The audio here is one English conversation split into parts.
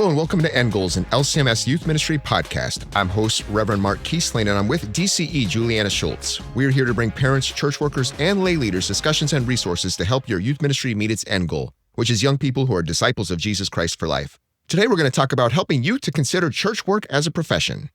Hello and welcome to End Goals, an LCMS Youth Ministry podcast. I'm host Reverend Mark Kiesling, and I'm with DCE Juliana Schultz. We're here to bring parents, church workers, and lay leaders discussions and resources to help your youth ministry meet its end goal, which is young people who are disciples of Jesus Christ for life. Today we're going to talk about helping youth to consider church work as a profession.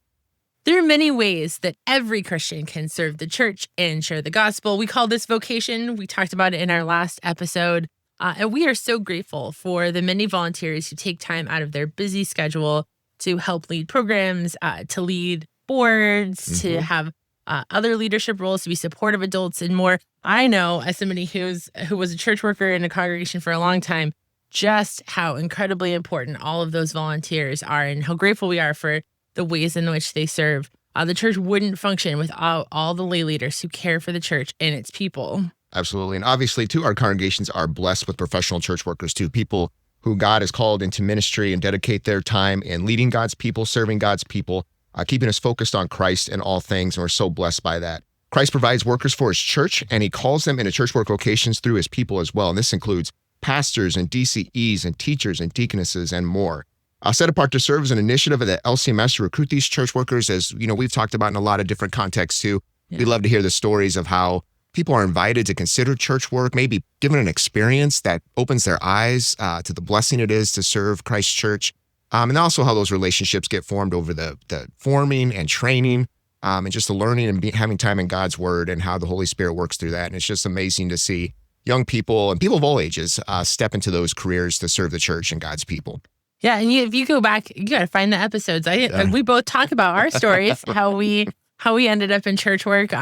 There are many ways that every Christian can serve the church and share the gospel. We call this vocation. We talked about it in our last episode. And we are so grateful for the many volunteers who take time out of their busy schedule to help lead programs, to lead boards, to have other leadership roles, to be supportive adults, and more. I know, as somebody who was a church worker in a congregation for a long time, just how incredibly important all of those volunteers are and how grateful we are for the ways in which they serve. The church wouldn't function without all the lay leaders who care for the church and its people. Absolutely. And obviously, too, our congregations are blessed with professional church workers, too, people who God has called into ministry and dedicate their time in leading God's people, serving God's people, keeping us focused on Christ and all things. And we're so blessed by that. Christ provides workers for his church, and he calls them into church work vocations through his people as well. And this includes pastors and DCEs and teachers and deaconesses and more. Set Apart to Serve is an initiative of the LCMS to recruit these church workers, as you know, we've talked about in a lot of different contexts, too. Yeah. We love to hear the stories of how people are invited to consider church work, maybe given an experience that opens their eyes to the blessing it is to serve Christ's church. And also how those relationships get formed over the forming and training and just the learning and having time in God's word and how the Holy Spirit works through that. And it's just amazing to see young people and people of all ages step into those careers to serve the church and God's people. Yeah, and if you go back, you got to find the episodes. We both talk about our stories, how we ended up in church work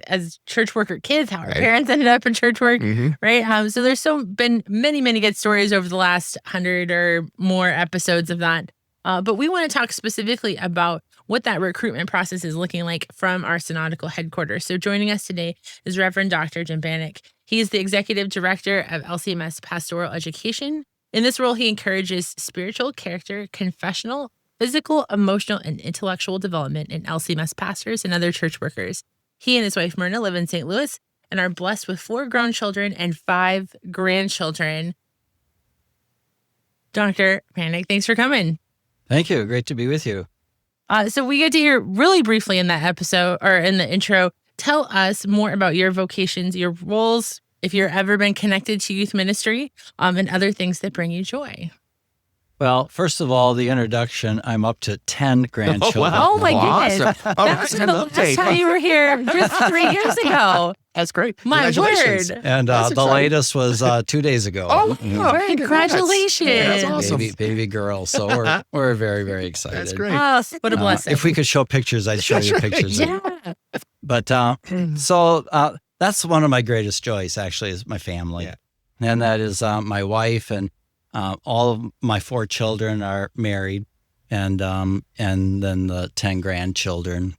as church worker kids, how our parents ended up in church work, right? So there's been many good stories over the last 100 or more episodes of that. But we want to talk specifically about what that recruitment process is looking like from our synodical headquarters. So joining us today is Reverend Dr. Jim Baneck. He is the Executive Director of LCMS Pastoral Education. In this role, he encourages spiritual, character, confessional, physical, emotional, and intellectual development in LCMS pastors and other church workers. He and his wife, Myrna, live in St. Louis and are blessed with 4 grown children and 5 grandchildren. Dr. Baneck, thanks for coming. Thank you. Great to be with you. So we get to hear really briefly in that episode or in the intro, tell us more about your vocations, your roles, if you've ever been connected to youth ministry, and other things that bring you joy. Well, first of all, the introduction, I'm up to 10 grandchildren. Oh my goodness. Awesome. That was the last time you were here just 3 years ago. That's great. My word. And the latest was 2 days ago. Oh, congratulations. That's awesome. Baby girl. So we're very, very excited. That's great. Oh, what a blessing. If we could show pictures, I'd show you pictures. Yeah. But so that's one of my greatest joys, actually, is my family. Yeah. And that is my wife and all of my 4 children are married, and then the 10 grandchildren.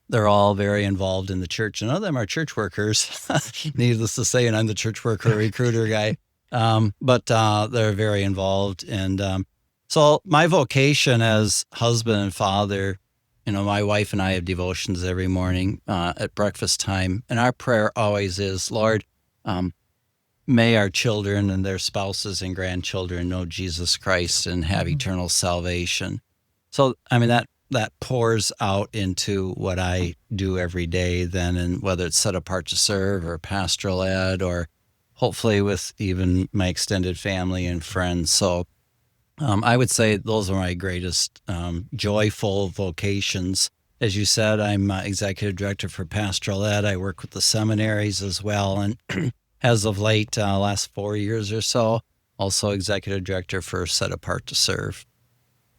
They're all very involved in the church. None of them are church workers, needless to say, and I'm the church worker recruiter guy. But they're very involved. And so my vocation as husband and father, you know, my wife and I have devotions every morning at breakfast time. And our prayer always is, Lord, may our children and their spouses and grandchildren know Jesus Christ and have eternal salvation. So, I mean, that pours out into what I do every day then, and whether it's Set Apart to Serve or pastoral ed or hopefully with even my extended family and friends. So I would say those are my greatest joyful vocations. As you said, I'm executive director for pastoral ed. I work with the seminaries as well. And as of late, last 4 years or so, also executive director for Set Apart to Serve.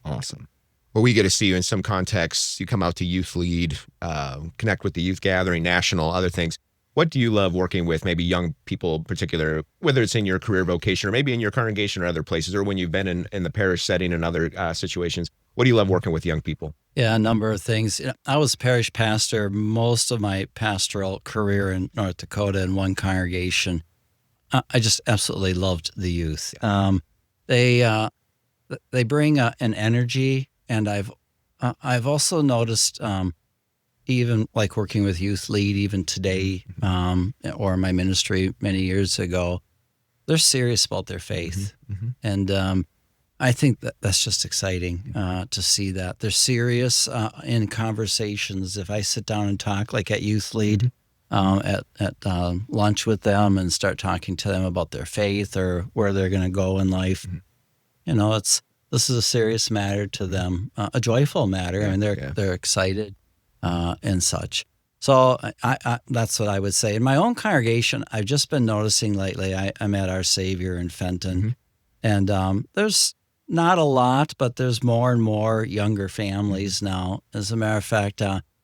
Awesome. Well, we get to see you in some contexts. You come out to youth lead, connect with the youth gathering, national, other things. What do you love working with maybe young people in particular, whether it's in your career vocation or maybe in your congregation or other places, or when you've been in the parish setting and other situations? What do you love working with young people? Yeah, a number of things. I was parish pastor most of my pastoral career in North Dakota in one congregation. I just absolutely loved the youth. They bring an energy, and I've also noticed even like working with Youth Lead, even today, or my ministry many years ago, they're serious about their faith. Mm-hmm. And I think that's just exciting to see that. They're serious in conversations. If I sit down and talk, like at Youth Lead, at lunch with them and start talking to them about their faith or where they're going to go in life, this is a serious matter to them, a joyful matter. I mean, they're excited and such. So I that's what I would say. In my own congregation, I've just been noticing lately, I'm at Our Savior in Fenton, and there's not a lot, but there's more and more younger families now. As a matter of fact,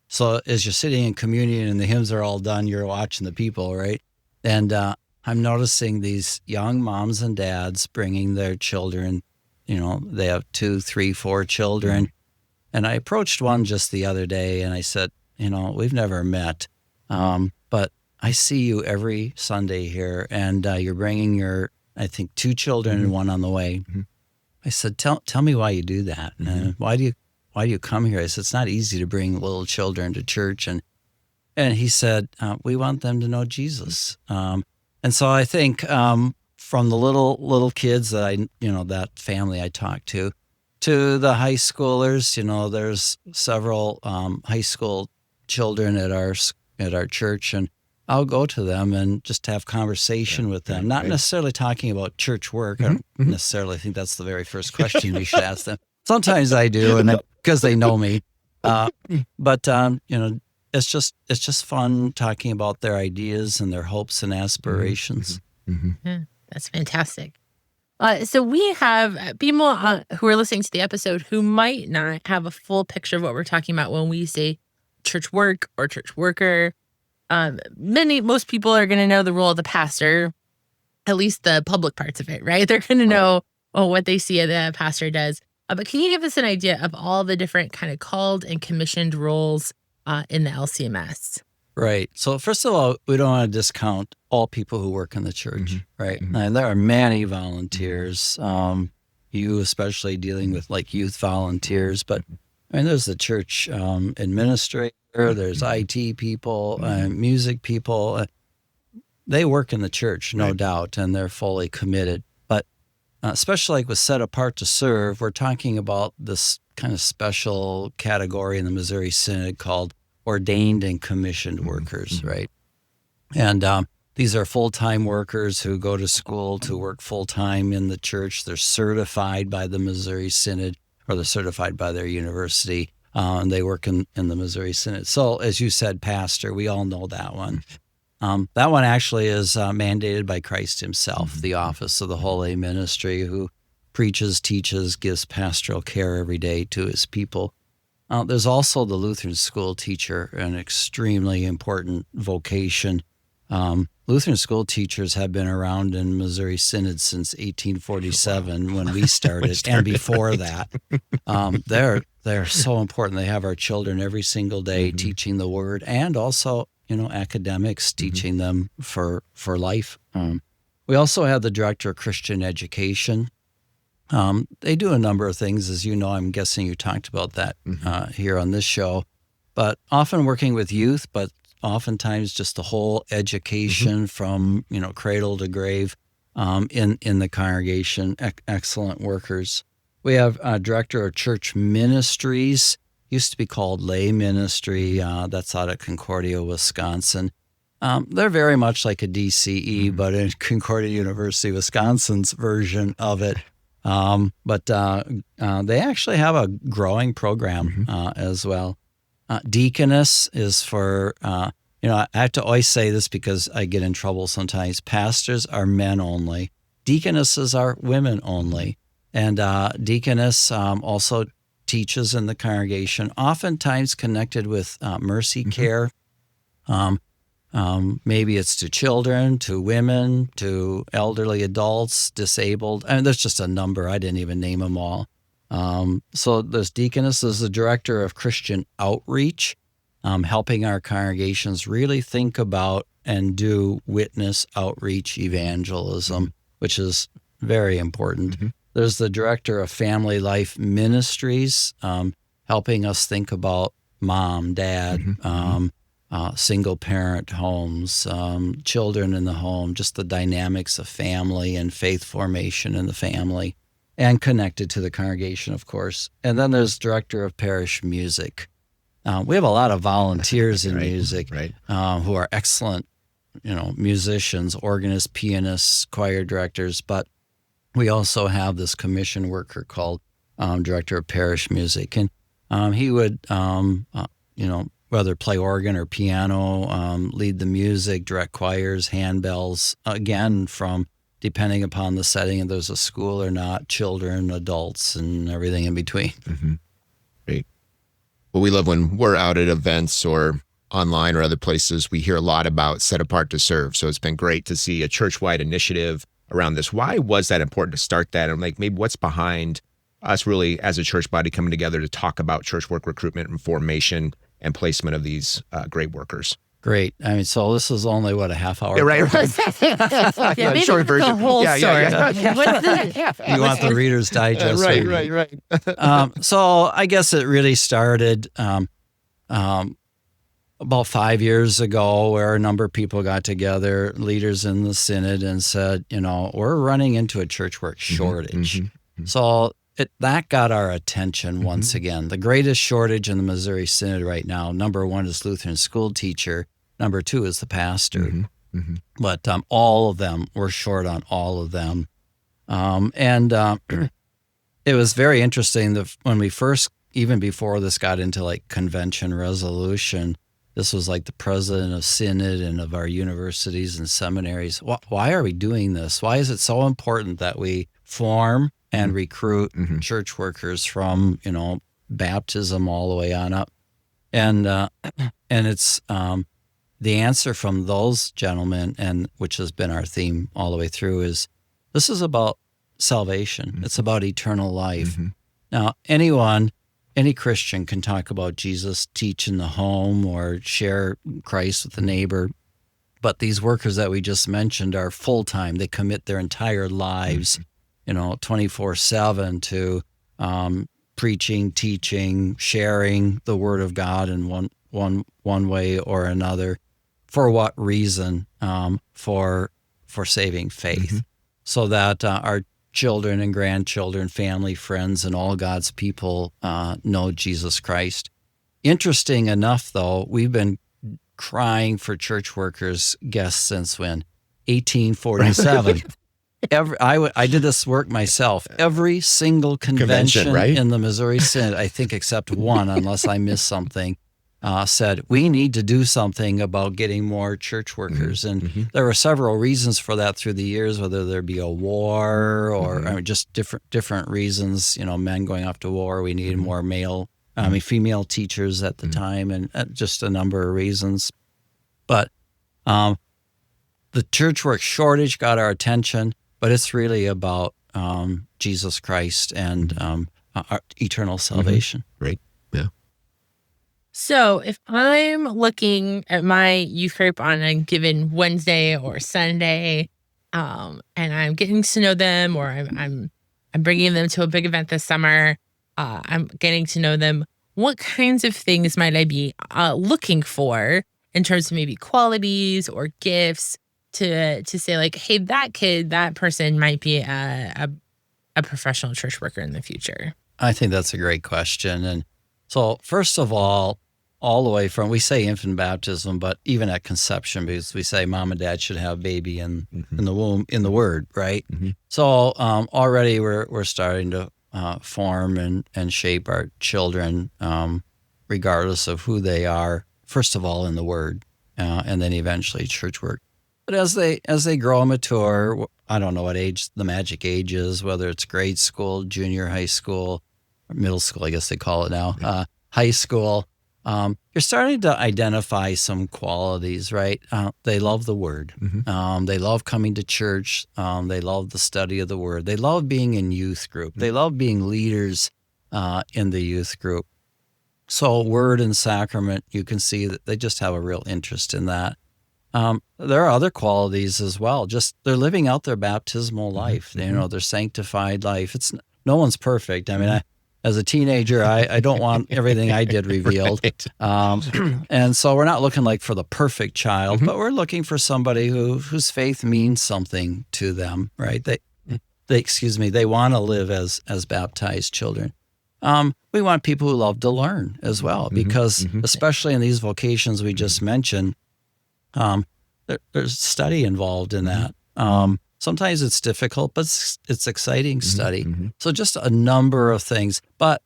so as you're sitting in communion and the hymns are all done, you're watching the people, right? And I'm noticing these young moms and dads bringing their children. They have 2, 3, 4 children. And I approached one just the other day and I said, we've never met, but I see you every Sunday here, and you're bringing your, I think, 2 children and one on the way. I said, tell me why you do that. Why do you come here? I said, it's not easy to bring little children to church. And he said, we want them to know Jesus. And so I think from the little kids that that family I talked to the high schoolers, there's several high school children at our church, and I'll go to them and just have conversation with them, not necessarily talking about church work. I don't necessarily think that's the very first question we should ask them. Sometimes I do, and because they know me. But it's just fun talking about their ideas and their hopes and aspirations. Yeah, that's fantastic. So we have people who are listening to the episode who might not have a full picture of what we're talking about when we say church work or church worker. Most people are going to know the role of the pastor, at least the public parts of it, right? They're going to know what they see the pastor does. But can you give us an idea of all the different kind of called and commissioned roles in the LCMS? Right. So first of all, we don't want to discount all people who work in the church, right? And there are many volunteers, you especially dealing with like youth volunteers, but I mean, there's the church administrator, there's IT people, music people. They work in the church, no doubt, and they're fully committed. But especially like with set apart to serve, we're talking about this kind of special category in the Missouri Synod called ordained and commissioned workers, right? And these are full-time workers who go to school to work full-time in the church. They're certified by the Missouri Synod, or they're certified by their university, and they work in the Missouri Synod. So as you said, pastor, we all know that one. That one actually is mandated by Christ himself, the office of the Holy Ministry, who preaches, teaches, gives pastoral care every day to his people. There's also the Lutheran school teacher, an extremely important vocation. Lutheran school teachers have been around in Missouri Synod since 1847 when we started, and before that. They're so important. They have our children every single day teaching the word, and also academics teaching them for life. We also have the director of Christian education. They do a number of things, as you know. I'm guessing you talked about that here on this show, but often working with youth, but oftentimes just the whole education from cradle to grave in the congregation. Excellent workers. We have a director of church ministries. Used to be called lay ministry. That's out of Concordia, Wisconsin. They're very much like a DCE, but in Concordia University, Wisconsin's version of it. But they actually have a growing program as well. Deaconess is for, I have to always say this because I get in trouble sometimes. Pastors are men only. Deaconesses are women only. And deaconess also teaches in the congregation, oftentimes connected with mercy care. Maybe it's to children, to women, to elderly adults, disabled. I mean, there's just a number. I didn't even name them all. So there's deaconess. There's the director of Christian outreach, helping our congregations really think about and do witness outreach evangelism, which is very important. There's the director of family life ministries, helping us think about mom, dad, single parent homes, children in the home, just the dynamics of family and faith formation in the family. and connected to the congregation, of course. And then there's director of parish music. We have a lot of volunteers in music who are excellent, musicians, organists, pianists, choir directors, but we also have this commission worker called director of parish music. And he would, whether play organ or piano, lead the music, direct choirs, handbells, again, from depending upon the setting, if there's a school or not, children, adults, and everything in between. Mm-hmm. Great. Well, we love when we're out at events or online or other places, we hear a lot about set apart to serve. So it's been great to see a church-wide initiative around this. Why was that important to start that? And maybe what's behind us really as a church body coming together to talk about church work recruitment and formation and placement of these great workers? Great. I mean, so this is only, a half hour? Yeah, right. Maybe short version. The whole story. You want the Reader's Digest? Right. So I guess it really started about 5 years ago, where a number of people got together, leaders in the synod, and said, we're running into a church work shortage. Mm-hmm. So that got our attention once again. The greatest shortage in the Missouri Synod right now, number one is Lutheran school teacher. Number two is the pastor. But all of them, we're short on all of them. It was very interesting that when we first, even before this got into like convention resolution, this was like the president of synod and of our universities and seminaries. Why are we doing this? Why is it so important that we form and recruit church workers from, baptism all the way on up? And it's the answer from those gentlemen, and which has been our theme all the way through, is this is about salvation. It's about eternal life. Now, any Christian can talk about Jesus, teach in the home, or share Christ with the neighbor. But these workers that we just mentioned are full-time. They commit their entire lives, 24/7 to preaching, teaching, sharing the Word of God in one way or another. For what reason? For saving faith, so that our children and grandchildren, family, friends, and all God's people know Jesus Christ. Interesting enough, though, we've been crying for church workers guests since when? 1847. I did this work myself. Every single convention in the Missouri Synod, I think except one, unless I missed something, said, we need to do something about getting more church workers. And there were several reasons for that through the years, whether there be a war or just different reasons, men going off to war. We needed more female teachers at the time, and just a number of reasons. But the church work shortage got our attention, but it's really about Jesus Christ and our eternal salvation. Right. Yeah. So if I'm looking at my youth group on a given Wednesday or Sunday, and I'm getting to know them, or I'm bringing them to a big event this summer, I'm getting to know them, what kinds of things might I be looking for in terms of maybe qualities or gifts to say like, hey, that person might be a professional church worker in the future? I think that's a great question. And so first of all the way from, we say infant baptism, but even at conception, because we say mom and dad should have baby in the womb, in the Word, right? So already we're starting to form and shape our children, regardless of who they are, first of all in the Word, and then eventually church work. But as they grow and mature, I don't know what age the magic age is, whether it's grade school, junior high school, or middle school, I guess they call it now, high school. You're starting to identify some qualities, right? They love the Word. They love coming to church. They love the study of the Word. They love being in youth group. They love being leaders in the youth group. So Word and sacrament, you can see that they just have a real interest in that. There are other qualities as well. Just they're living out their baptismal life. Their sanctified life. No one's perfect. I mean, as a teenager, I don't want everything I did revealed. And so we're not looking for the perfect child, but we're looking for somebody whose faith means something to them, right? they want to live as baptized children. We want people who love to learn as well, because especially in these vocations we just mentioned, there's study involved in that. Sometimes it's difficult, but it's exciting study. So just a number of things. But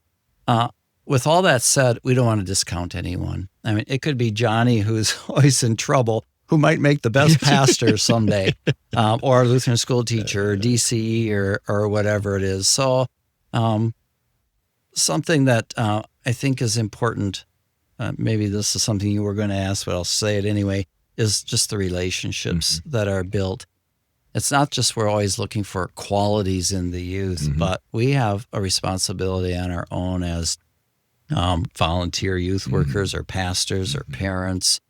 with all that said, we don't want to discount anyone. I mean, it could be Johnny, who's always in trouble, who might make the best pastor someday, or a Lutheran school teacher, or DCE, or whatever it is. So something that I think is important, maybe this is something you were going to ask, but I'll say it anyway, is just the relationships that are built. It's not just we're always looking for qualities in the youth, but we have a responsibility on our own as volunteer youth workers or pastors or parents,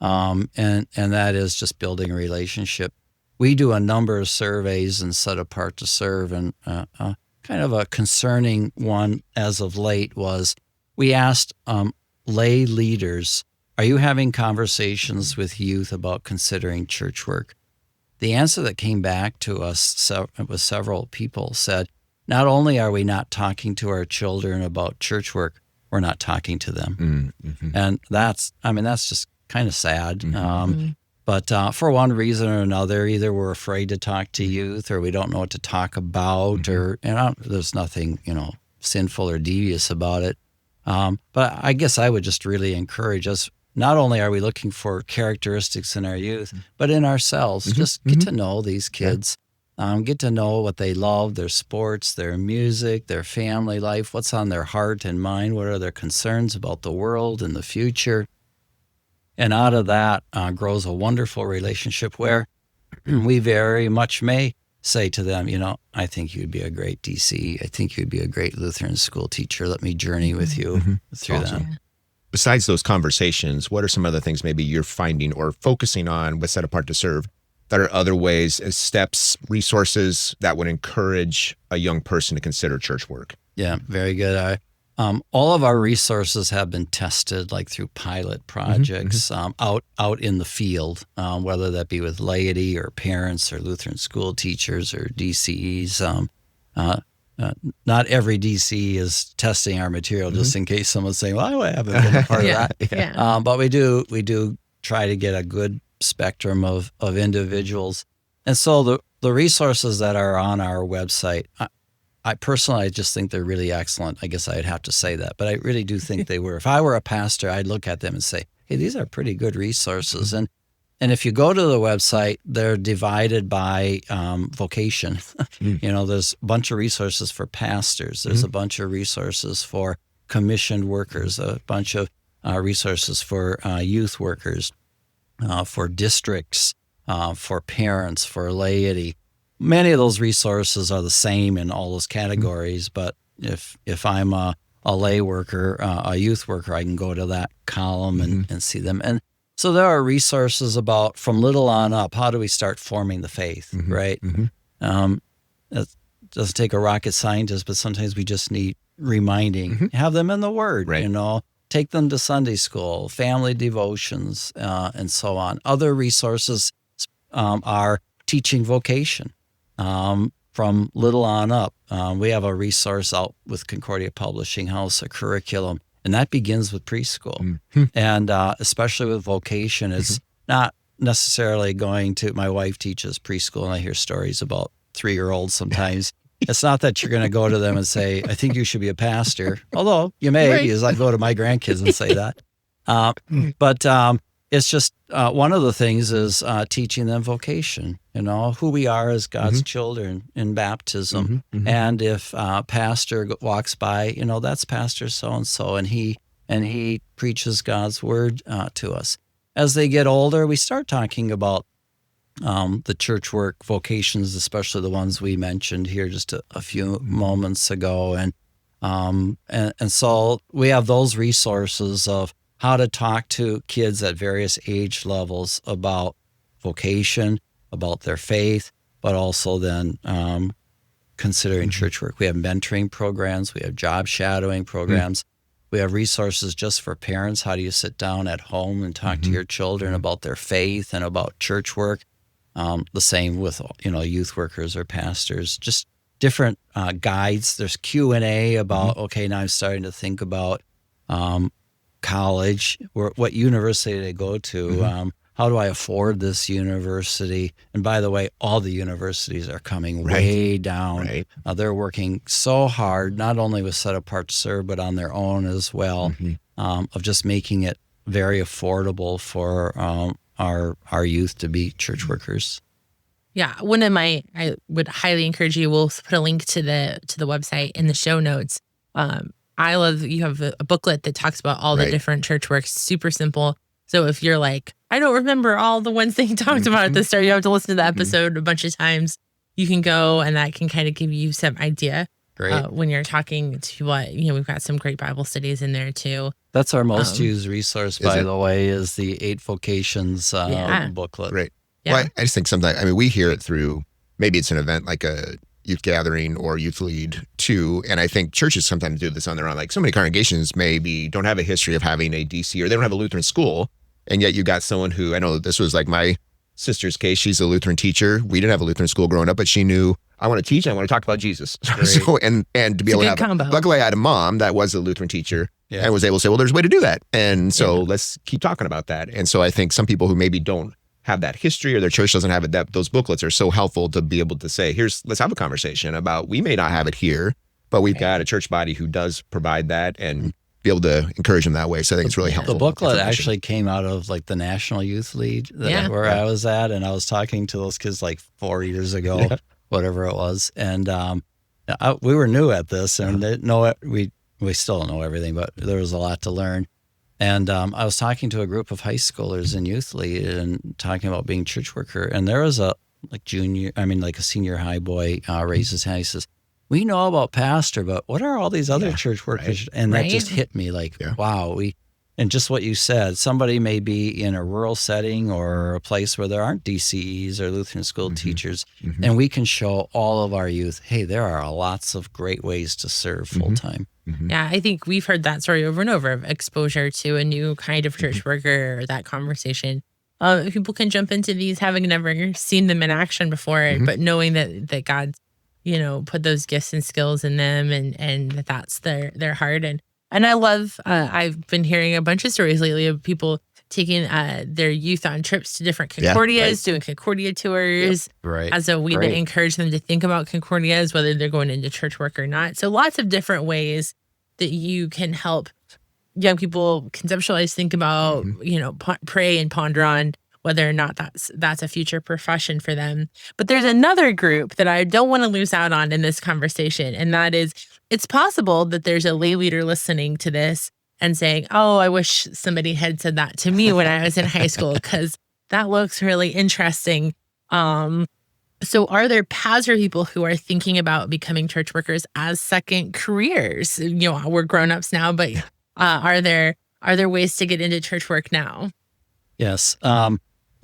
and that is just building a relationship. We do a number of surveys and Set Apart to Serve, and kind of a concerning one as of late was we asked lay leaders, are you having conversations with youth about considering church work? The answer that came back to us with several people said, not only are we not talking to our children about church work, we're not talking to them. And that's just kind of sad. But for one reason or another, either we're afraid to talk to youth, or we don't know what to talk about, or there's nothing, sinful or devious about it. But I guess I would just really encourage us. Not only are we looking for characteristics in our youth, but in ourselves. Just get to know these kids, get to know what they love, their sports, their music, their family life, what's on their heart and mind, what are their concerns about the world and the future. And out of that grows a wonderful relationship where we very much may say to them, I think you'd be a great DC. I think you'd be a great Lutheran school teacher. Let me journey with you through that. Besides those conversations, what are some other things maybe you're finding or focusing on with Set Apart to Serve that are other ways, as steps, resources that would encourage a young person to consider church work? Yeah, very good. All of our resources have been tested, like through pilot projects out in the field, whether that be with laity or parents or Lutheran school teachers or DCEs. Not every DC is testing our material, just in case someone's saying, well, I haven't been a part of that. But we do try to get a good spectrum of individuals. And so the resources that are on our website, I personally just think they're really excellent. I guess I'd have to say that, but I really do think they were. If I were a pastor, I'd look at them and say, hey, these are pretty good resources. And if you go to the website, they're divided by vocation. There's a bunch of resources for pastors. There's a bunch of resources for commissioned workers, a bunch of resources for youth workers, for districts, for parents, for laity. Many of those resources are the same in all those categories, but if I'm a lay worker, a youth worker, I can go to that column and see them. And so there are resources about from little on up, how do we start forming the faith, right? It doesn't take a rocket scientist, but sometimes we just need reminding. Have them in the Word, take them to Sunday school, family devotions, and so on. Other resources are teaching vocation from little on up. We have a resource out with Concordia Publishing House, a curriculum, and that begins with preschool. And especially with vocation, it's not necessarily going to, my wife teaches preschool, and I hear stories about 3-year-olds sometimes. It's not that you're going to go to them and say, I think you should be a pastor, although you may, because I go to my grandkids and say that. But it's just one of the things is teaching them vocation, who we are as God's children in baptism. And if a pastor walks by, that's Pastor so-and-so, and he preaches God's word to us. As they get older, we start talking about the church work vocations, especially the ones we mentioned here just a few moments ago. And so we have those resources of how to talk to kids at various age levels about vocation, about their faith, but also then considering church work. We have mentoring programs. We have job shadowing programs. We have resources just for parents. How do you sit down at home and talk to your children about their faith and about church work? The same with, youth workers or pastors, just different guides. There's Q&A about, okay, now I'm starting to think about college, what university did I go to? How do I afford this university? And by the way, all the universities are coming way down. Right. They're working so hard, not only with Set Apart to Serve, but on their own as well, of just making it very affordable for our youth to be church workers. Yeah, I would highly encourage you. We'll put a link to the website in the show notes. I love you have a booklet that talks about all the different church works. Super simple. So if you're like, I don't remember all the ones that you talked about at the start, you have to listen to the episode a bunch of times. You can go, and that can kind of give you some idea. Great. When you're talking to we've got some great Bible studies in there too. That's our most used resource, by the way, is the 8 vocations booklet. Right. Yeah. Well, I just think sometimes, we hear it through, maybe it's an event like a youth gathering or youth lead too. And I think churches sometimes do this on their own. Like so many congregations maybe don't have a history of having a DC, or they don't have a Lutheran school. And yet you got someone who, I know this was like my sister's case. She's a Lutheran teacher. We didn't have a Lutheran school growing up, but she knew, I want to teach, I want to talk about Jesus. So, and to be able to have combo. Luckily I had a mom that was a Lutheran teacher and was able to say, well, there's a way to do that. And so let's keep talking about that. And so I think some people who maybe don't have that history, or their church doesn't have it, those booklets are so helpful to be able to say, let's have a conversation about, we may not have it here, but we've got a church body who does provide that, and be able to encourage them that way. So I think it's really helpful. The booklet actually came out of like the National Youth League where I was at, and I was talking to those kids like 4 years ago, whatever it was. And we were new at this, and didn't know it. We still don't know everything, but there was a lot to learn. And I was talking to a group of high schoolers in youth lead and talking about being church worker. And there was a senior high boy raised his hand. He says, we know about pastor, but what are all these other church workers? And that just hit me like, wow. And just what you said, somebody may be in a rural setting or a place where there aren't DCEs or Lutheran school teachers, and we can show all of our youth, hey, there are lots of great ways to serve full time. Yeah, I think we've heard that story over and over of exposure to a new kind of church worker, or that conversation. People can jump into these having never seen them in action before, but knowing that God's, put those gifts and skills in them, and that's their heart. And I love, I've been hearing a bunch of stories lately of people taking their youth on trips to different Concordias, doing Concordia tours as a way to encourage them to think about Concordias, whether they're going into church work or not. So lots of different ways that you can help young people conceptualize, think about, pray and ponder on whether or not that's a future profession for them. But there's another group that I don't want to lose out on in this conversation, and that is, it's possible that there's a lay leader listening to this and saying, oh, I wish somebody had said that to me when I was in high school, because that looks really interesting. So are there pastor people who are thinking about becoming church workers as second careers? We're grown-ups now, but are there ways to get into church work now? Yes.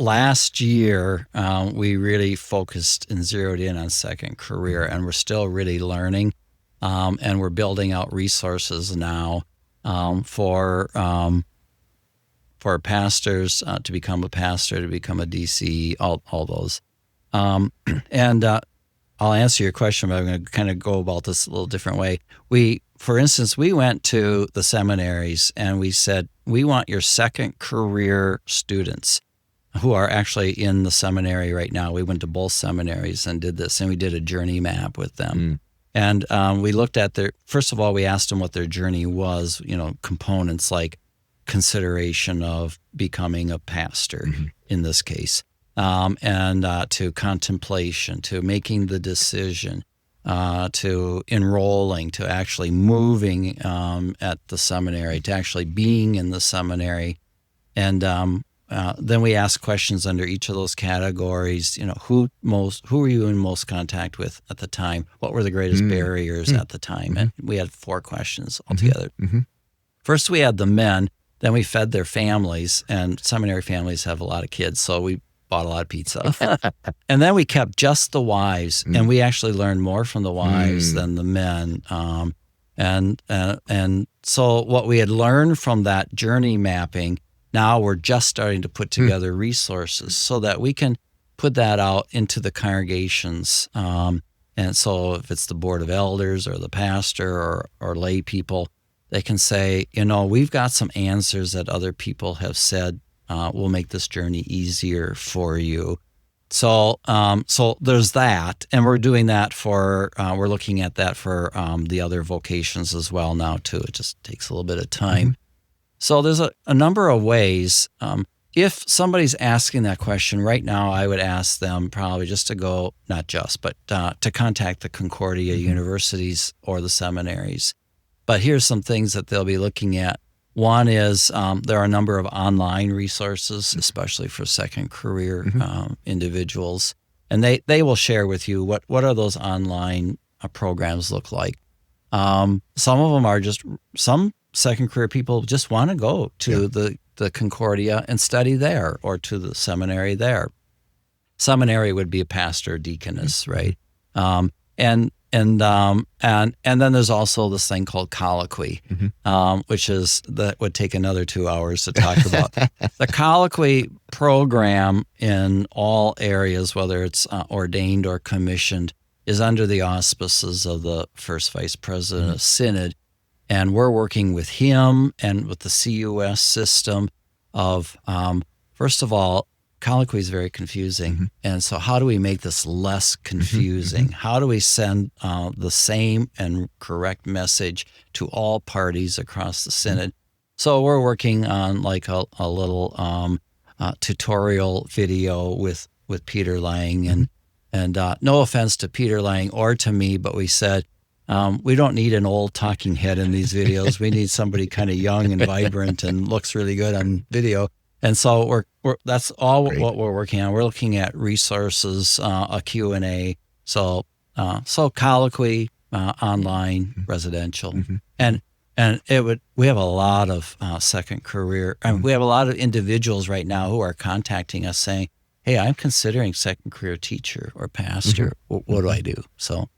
Last year, we really focused and zeroed in on second career, and we're still really learning, and we're building out resources now for pastors to become a pastor, to become a DC, all those. And I'll answer your question, but I'm going to kind of go about this a little different way. For instance, we went to the seminaries and we said, we want your second career students who are actually in the seminary right now. We went to both seminaries and did this, and we did a journey map with them. And we looked at first of all, we asked them what their journey was, components like consideration of becoming a pastor in this case, and to contemplation, to making the decision, to enrolling, to actually moving at the seminary, to actually being in the seminary. And then we asked questions under each of those categories. Who were you in most contact with at the time? What were the greatest barriers at the time? And we had 4 questions altogether. First, we had the men. Then we fed their families, and seminary families have a lot of kids, so we bought a lot of pizza. And then we kept just the wives, and we actually learned more from the wives than the men. And so what we had learned from that journey mapping, now we're just starting to put together resources so that we can put that out into the congregations. And so if it's the board of elders or the pastor or lay people, they can say, we've got some answers that other people have said will make this journey easier for you. So there's that, and we're doing that we're looking at that for the other vocations as well now too. It just takes a little bit of time. So there's a number of ways. If somebody's asking that question right now, I would ask them probably just to go, not just, but to contact the Concordia universities or the seminaries. But here's some things that they'll be looking at. One is there are a number of online resources, especially for second career individuals, and they will share with you what are those online programs look like. Some of them are just, some second career people just want to go to the Concordia and study there, or to the seminary there. Seminary would be a pastor or deaconess, right? And then there's also this thing called colloquy, which is, that would take another 2 hours to talk about. The colloquy program in all areas, whether it's ordained or commissioned, is under the auspices of the first vice president of Synod. And we're working with him and with the CUS system of, first of all, colloquy is very confusing. And so how do we make this less confusing? How do we send the same and correct message to all parties across the Synod? So we're working on like a little tutorial video with Peter Lang. And no offense to Peter Lang or to me, but we said, we don't need an old talking head in these videos. We need somebody kind of young and vibrant and looks really good on video. And so that's all what we're working on. We're looking at resources, a Q&A. So colloquy, online, residential. And we have a lot of second career. I mean, we have a lot of individuals right now who are contacting us saying, hey, I'm considering second career teacher or pastor. What do I do? So.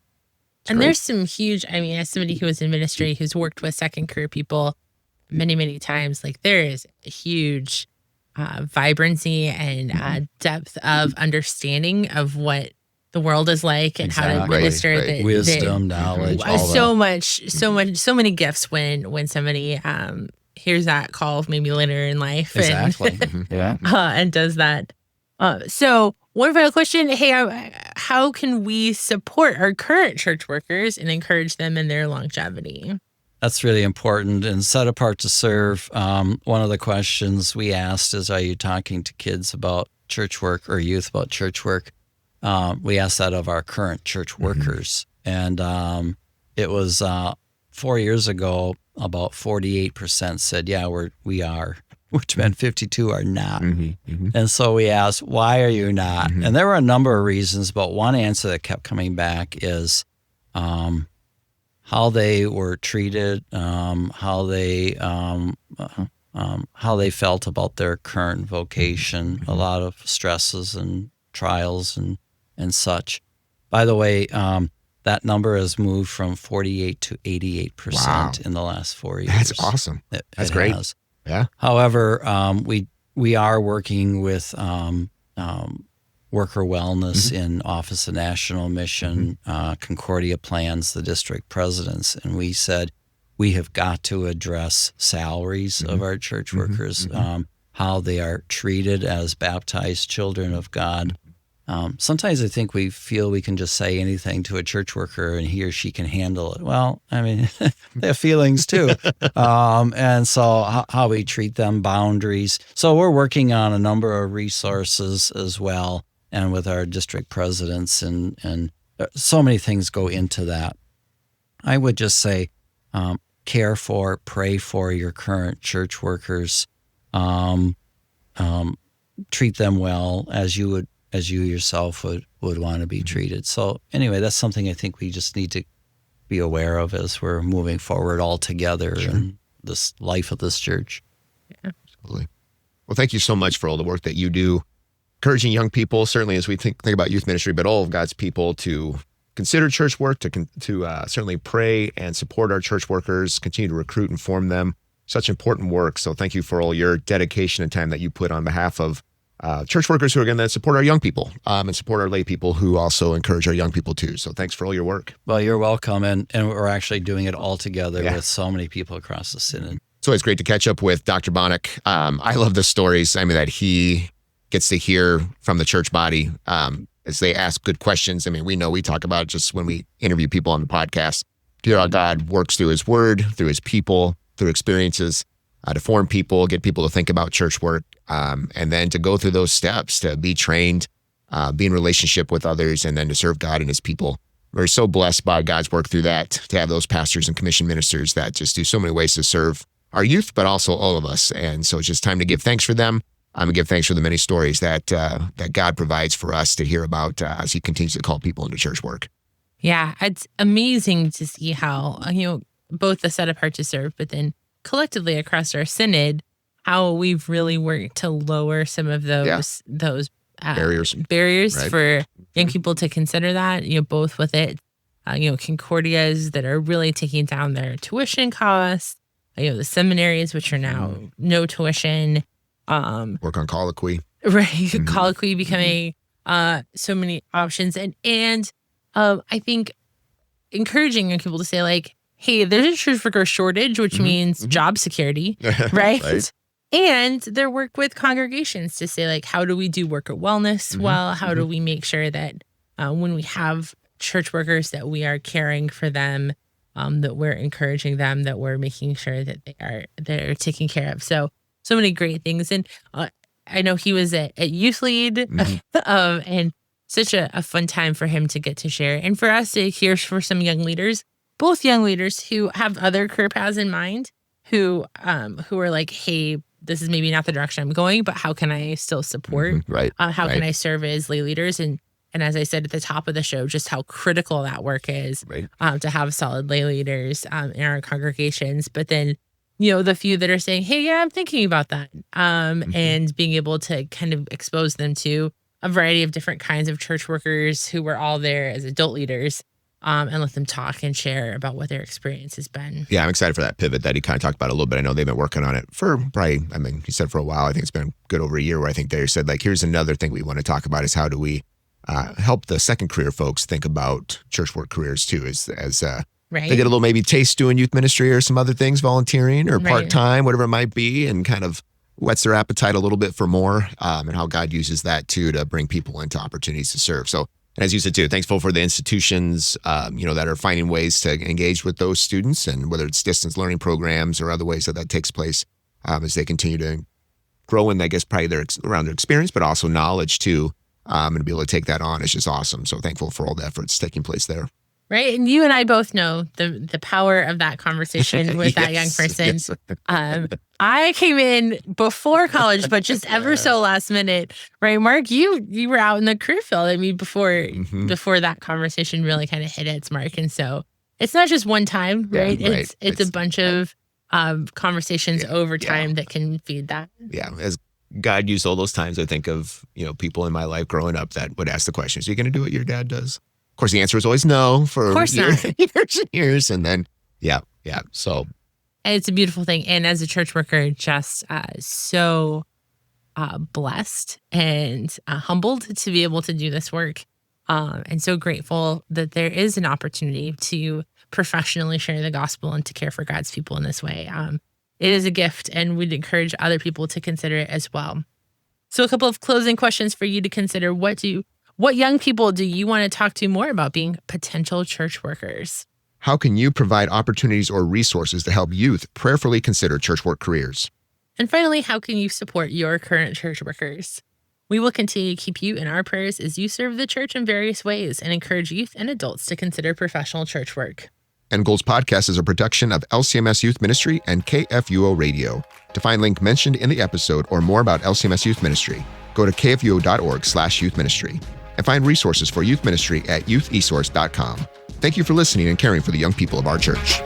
And there's some huge, as somebody who was in ministry, who's worked with second career people many, many times, like there is a huge vibrancy and depth of understanding of what the world is like and how to minister. That, wisdom, knowledge, all so many gifts when somebody hears that call maybe later in life. Exactly. And does that. So one final question. Hey, how can we support our current church workers and encourage them in their longevity? That's really important. And set apart to serve, one of the questions we asked is, are you talking to kids about church work or youth about church work? We asked that of our current church workers. And it was 4 years ago, about 48% said, yeah, we are, which meant 52 are not. And so we asked, why are you not? And there were a number of reasons, but one answer that kept coming back is how they were treated, how they felt about their current vocation, a lot of stresses and trials and such. By the way, that number has moved from 48 to 88% in the last 4 years. That's awesome. That's great. Has. Yeah. However, we are working with worker wellness in Office of National Mission. Concordia plans the district presidents, and we said we have got to address salaries of our church workers, how they are treated as baptized children of God. Sometimes I think we feel we can just say anything to a church worker and he or she can handle it. Well, they have feelings too. And so how we treat them, boundaries. So we're working on a number of resources as well, and with our district presidents, and so many things go into that. I would just say, care for, pray for your current church workers. Treat them well as you yourself would want to be treated. So anyway, that's something I think we just need to be aware of as we're moving forward all together in this life of this church. Yeah, absolutely. Well, thank you so much for all the work that you do, encouraging young people, certainly as we think about youth ministry, but all of God's people to consider church work, to certainly pray and support our church workers, continue to recruit and form them. Such important work. So thank you for all your dedication and time that you put on behalf of church workers who are going to support our young people and support our lay people who also encourage our young people too. So thanks for all your work. Well, you're welcome. And we're actually doing it all together with so many people across the synod. It's always great to catch up with Dr. Baneck. I love the stories, that he gets to hear from the church body as they ask good questions. We talk about it just when we interview people on the podcast. Hear how God works through his word, through his people, through experiences, to form people, get people to think about church work, and then to go through those steps, to be trained, be in relationship with others, and then to serve God and his people. We're so blessed by God's work through that, to have those pastors and commission ministers that just do so many ways to serve our youth, but also all of us. And so it's just time to give thanks for them. And give thanks for the many stories that God provides for us to hear about as he continues to call people into church work. Yeah, it's amazing to see how, both the set apart to serve, but then collectively across our synod, how we've really worked to lower some of those barriers for young people to consider that, both with it, Concordias that are really taking down their tuition costs, the seminaries, which are now no tuition. Work on colloquy. Right. Colloquy becoming so many options. And I think encouraging young people to say, like, hey, there's a church worker shortage, which means job security, right? And their work with congregations to say, like, how do we do worker wellness well? How do we make sure that when we have church workers that we are caring for them, that we're encouraging them, that we're making sure that they're taken care of. So many great things. And I know he was at Youth Lead and such a fun time for him to get to share. And for us to hear for some young leaders, both young leaders who have other career paths in mind, who are like, hey, this is maybe not the direction I'm going, but how can I still support? How can I serve as lay leaders? And as I said at the top of the show, just how critical that work is to have solid lay leaders in our congregations. But then, the few that are saying, hey, yeah, I'm thinking about that. And being able to kind of expose them to a variety of different kinds of church workers who were all there as adult leaders and let them talk and share about what their experience has been. Yeah, I'm excited for that pivot that he kind of talked about a little bit. I know they've been working on it for probably, he said for a while. I think it's been good over a year where I think they said, like, here's another thing we want to talk about is how do we help the second career folks think about church work careers too, as they get a little maybe taste doing youth ministry or some other things, volunteering or part-time, whatever it might be, and kind of whets their appetite a little bit for more, and how God uses that too to bring people into opportunities to serve. So, and as you said too, thankful for the institutions, that are finding ways to engage with those students, and whether it's distance learning programs or other ways that takes place as they continue to grow in, I guess, probably around their experience, but also knowledge too, and to be able to take that on is just awesome. So thankful for all the efforts taking place there. Right. And you and I both know the power of that conversation with that young person. Yes. I came in before college, but just ever so last minute. Right, Mark, you were out in the career field. Before that conversation really kind of hit its mark. And so it's not just one time, right? It's a bunch of conversations over time that can feed that. Yeah. As God used all those times, I think of, people in my life growing up that would ask the question, so you're going to do what your dad does? Of course, the answer is always no for years and years. And then, so. And it's a beautiful thing. And as a church worker, just so blessed and humbled to be able to do this work. And so grateful that there is an opportunity to professionally share the gospel and to care for God's people in this way. It is a gift, and we'd encourage other people to consider it as well. So a couple of closing questions for you to consider. What young people do you want to talk to more about being potential church workers? How can you provide opportunities or resources to help youth prayerfully consider church work careers? And finally, how can you support your current church workers? We will continue to keep you in our prayers as you serve the church in various ways and encourage youth and adults to consider professional church work. End Goals Podcast is a production of LCMS Youth Ministry and KFUO Radio. To find link mentioned in the episode or more about LCMS Youth Ministry, go to kfuo.org/youthministry and find resources for youth ministry at youthesource.com. Thank you for listening and caring for the young people of our church.